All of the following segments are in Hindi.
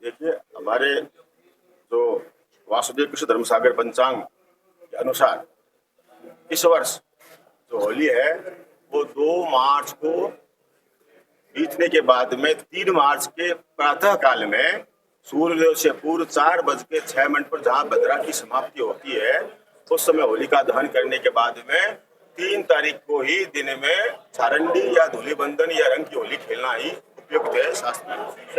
देखिए, हमारे जो वासुदेव कृष्ण धर्मसागर पंचांग के अनुसार इस वर्ष जो होली है वो 2 मार्च को बीतने के बाद में 3 मार्च के प्रातः काल में सूर्योदय से पूर्व 4:06 पर जहां भद्रा की समाप्ति होती है उस समय होलिका दहन करने के बाद में 3 तारीख को ही दिन में छारंडी या धूलि बंधन या रंग की होली खेलना ही उपयुक्त है शास्त्र में।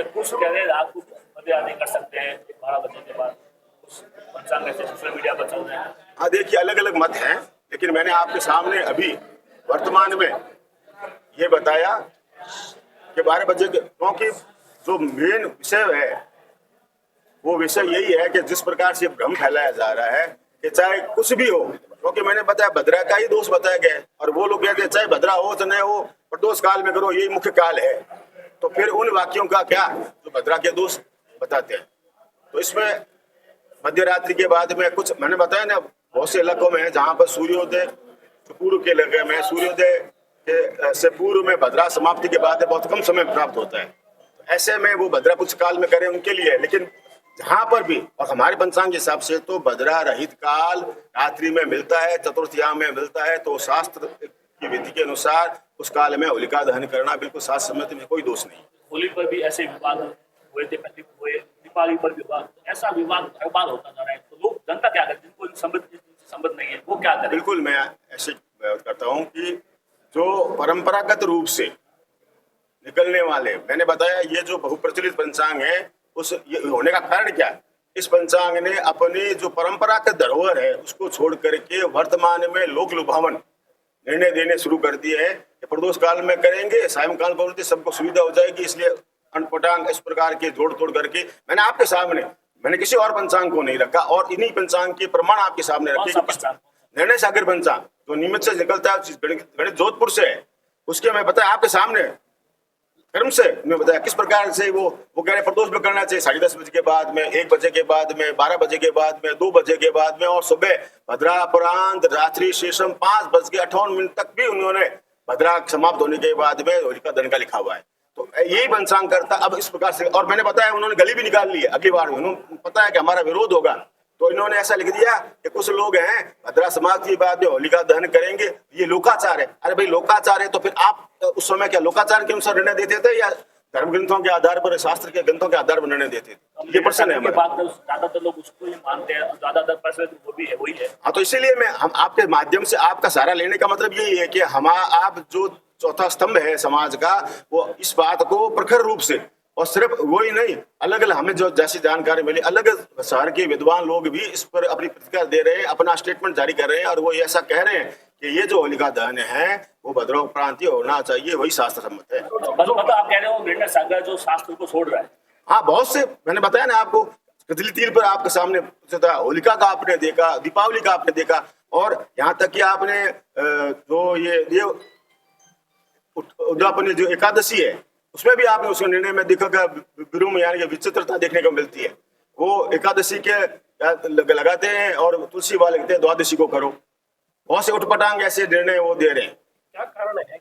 कुछ कह रहे रात को नहीं कर सकते हैं 12 बजे के बाद, पंचांग ऐसे सोशल मीडिया पर चल रहे हैं। हाँ, देखिए अलग अलग मत हैं, लेकिन मैंने आपके सामने अभी वर्तमान में ये बताया कि 12 बजे क्योंकि जो मेन विषय है वो विषय यही है कि जिस प्रकार से भ्रम फैलाया जा रहा है कि चाहे कुछ भी हो, क्योंकि मैंने बताया भद्रा का ही दोष बताया गया और वो लोग कहते हैं चाहे भद्रा हो तो नहीं हो प्रदोष काल में करो, यही मुख्य काल है। तो फिर उन वाक्यों का क्या जो भद्रा के दोष बताते हैं। तो इसमें मध्यरात्रि के बाद में कुछ मैंने बताया ना, बहुत से इलाकों में जहाँ पर सूर्योदय पूर्व के इलाके में सूर्योदय के से पूर्व में भद्रा समाप्ति के बाद बहुत कम समय प्राप्त होता है। ऐसे में वो भद्रा कुछ काल में करें उनके लिए, लेकिन जहाँ पर भी और हमारे पंचांग के हिसाब से तो भद्रा रहित काल रात्रि में मिलता है, चतुर्थयाम में मिलता है, तो शास्त्र की विधि के अनुसार उस काल में होलिका दहन करना बिल्कुल शास्त्र सम्मति में कोई दोष नहीं। होली पर भी ऐसे विवाद हुए थे, दीपावली पर विवाद, ऐसा विवाद हर बार होता जा रहा है, तो लोग जनता क्या करते हैं, जिनको संबंध नहीं है वो क्या करें? बिल्कुल मैं ऐसे करता हूँ कि जो परंपरागत रूप से निकलने वाले, मैंने बताया ये जो बहुप्रचलित पंचांग है उस ये होने का कारण क्या है, इस पंचांग ने अपनी जो परंपरागत धरोहर है उसको छोड़ करके वर्तमान में लोक लुभावन निर्णय देने शुरू कर दिए है कि प्रदोष काल में करेंगे, सायंकाल प्रवृत्ति सबको सुविधा हो जाएगी, इसलिए अनपटांग इस प्रकार के जोड़ तोड़ करके मैंने आपके सामने, मैंने किसी और पंचांग को नहीं रखा और इन्हीं पंचांग के प्रमाण आपके सामने रखे। निर्णय सागर पंचांग जो नियमित से निकलता है गणित जोधपुर से है, उसके मैं बताया आपके सामने कर्म से मैं बताया किस प्रकार से वो कह रहे प्रदोष में करना चाहिए 10:30 बजे के बाद में, 1 बजे के बाद में, 12 बजे के बाद में, 2 बजे के बाद में और सुबह भद्रा अपरांत रात्रि शेषम 5:58 तक भी उन्होंने भद्रा समाप्त होने के बाद में होलिका दहन का लिखा हुआ है। तो यही पंचांग करता अब इस प्रकार से, और मैंने बताया उन्होंने गली भी निकाल ली है, अगली बार उन्होंने पता है कि हमारा विरोध होगा तो इन्होंने ऐसा लिख दिया कि कुछ लोग हैं भद्रा समाप्ति के बाद में होलिका दहन करेंगे, ये लोकाचार है। अरे भाई लोकाचार है तो फिर आप उस समय क्या लोकाचार के अनुसार निर्णय देते थे या धर्म ग्रंथों के आधार पर, शास्त्र के ग्रंथों के आधार पर निर्णय देते थे? ये प्रश्न है हमारा। ज्यादातर लोग उसको ही मानते हैं, ज्यादातर प्रश्न वो भी है वही है। हाँ, तो इसीलिए मैं हम आपके माध्यम से आपका सहारा लेने का मतलब यही है कि आप जो चौथा स्तंभ है समाज का वो इस बात को प्रखर रूप से, और सिर्फ वही नहीं, अलग अलग हमें जो जैसी जानकारी मिली अलग शहर के विद्वान लोग भी इस पर अपनी प्रतिक्रिया दे रहे हैं, अपना स्टेटमेंट जारी कर रहे हैं और वो ऐसा कह रहे हैं कि ये जो होलिका दहन है वो भद्रोपरांतीय होना चाहिए, वही शास्त्र सम्मत है। मतलब आप कह रहे हो निर्णय सागर जो शास्त्र को छोड़ रहा है? हाँ, बहुत से मैंने बताया ना आपको, कजली तीर पर आपके सामने होलिका का आपने देखा, दीपावली का आपने देखा, और यहाँ तक कि आपने जो ये उद्यापन जो एकादशी है उसमें भी आपने उसके निर्णय में देखा विरुम यानी कि विचित्रता देखने को मिलती है। वो एकादशी के लगाते हैं और तुलसी वाले कहते हैं द्वादशी को करो। बहुत से उठपटांग ऐसे निर्णय वो दे रहे हैं। क्या कारण है?